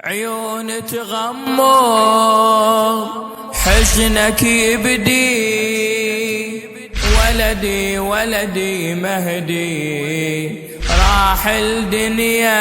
عيون تغمض حزنك يبدي، ولدي ولدي مهدي راح الدنيا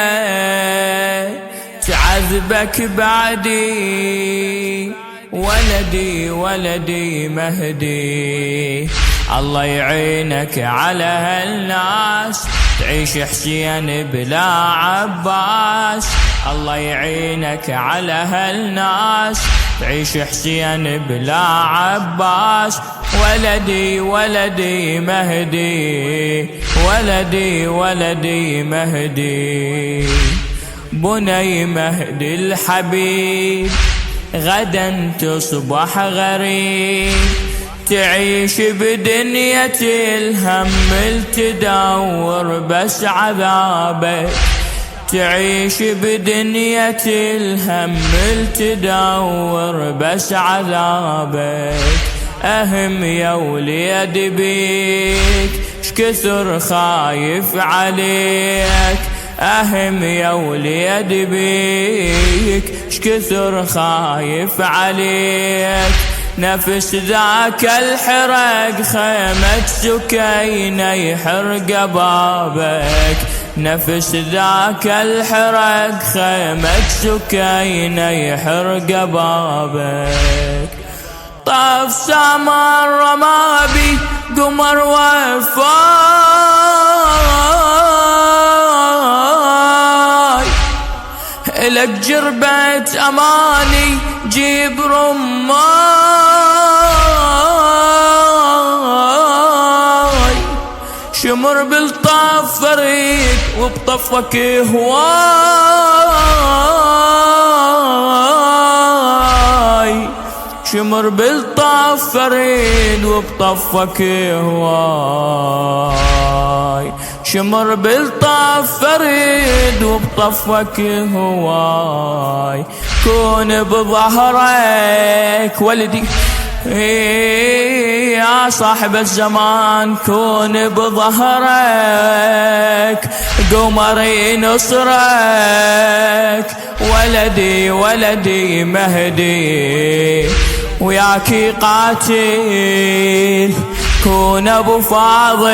تعذبك بعدي، ولدي ولدي مهدي الله يعينك على هالناس تعيش حسين بلا عباس، الله يعينك على هالناس تعيش حسين بلا عباس، ولدي ولدي مهدي ولدي ولدي مهدي بني مهدي الحبيب غدا تصبح غريب، تعيش بدنيا الهم تدور بس عذابك، تعيش بدنيا الهم تدور بس عذابك، أهم يا وليد بيك شكثر خايف عليك، أهم يا وليد بيك شكثر خايف عليك، نفس ذاك الحرق خيمة سكينة يحرق بابك، نفس ذاك الحرق خيمة سكينة يحرق بابك، طف سمر رمابي قمر وفاي، لك جربة أماني جيب رماي، شمر بالطف فريد وبطفك هواي، شمر بالطف فريد وبطفك هواي، شمر بالطف فريد وبطفك هواي، كون بظهرك ولدي يا صاحب الزمان، كون بظهرك قمر ينصرك، ولدي ولدي مهدي وياك قاتل، كون ابو فاضل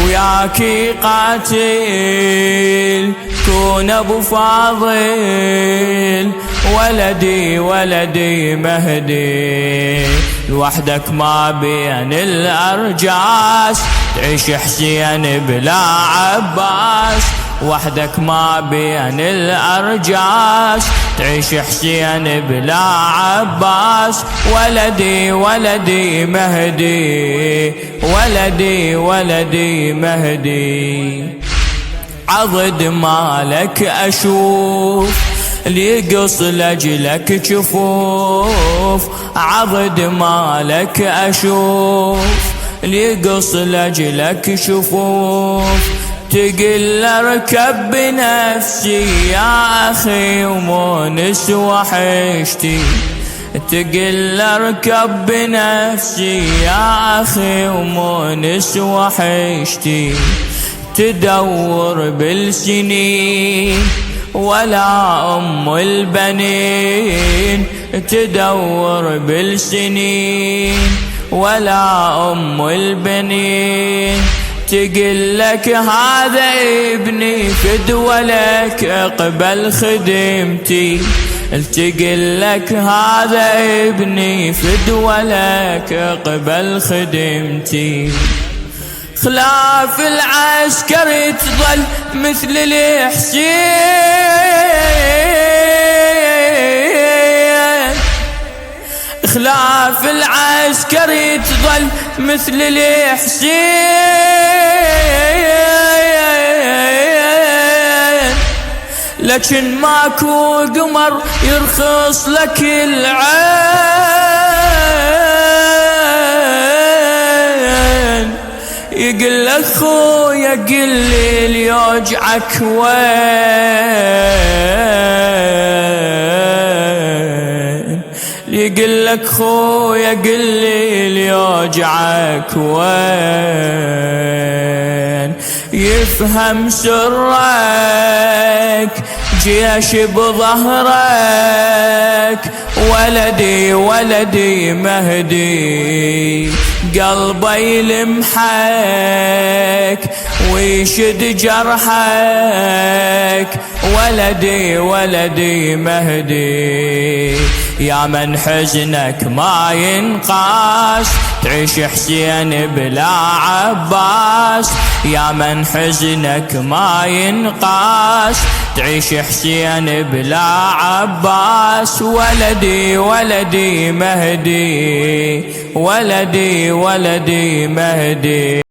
وياك قاتل، كون ابو فاضل، ولدي ولدي مهدي لوحدك ما بين الأرجاس تعيش حسين بلا عباس، وحدك ما بين الأرجاس تعيش حسين بلا عباس، ولدي ولدي مهدي ولدي ولدي مهدي، عضد مالك أشوف ليقص لجلك جفوف، عضد مالك أشوف ليقص لجلك شفوف، تقل اركب بنفسي يا أخي ومونس وحشتي، تقل اركب بنفسي يا أخي ومونس وحشتي، تدور بالسنين ولا أم البنين، تدور بالسنين ولا أم البنين، تقلك هذا ابني فدولك اقبل خدمتي، تقلك هذا ابني فدولك اقبل خدمتي، خلاف العسكر تظل مثل الحسين، خلاف العسكر تظل مثل الحسين، لكن ماكو قمر يرخص لك العين، يقول لك خويا قل لي اللي يوجعك وين، يقول لك خويا قل لي اللي يوجعك وين، يفهم سرك جيش بظهرك ولدي ولدي مهدي، قلبي يلمحك ويشد جرحك ولدي ولدي مهدي. يا من حزنك ما ينقاس تعيش حسين بلا عباس، يا من حزنك ما ينقاس تعيش حسين بلا عباس. ولدي ولدي مهدي ولدي ولدي مهدي.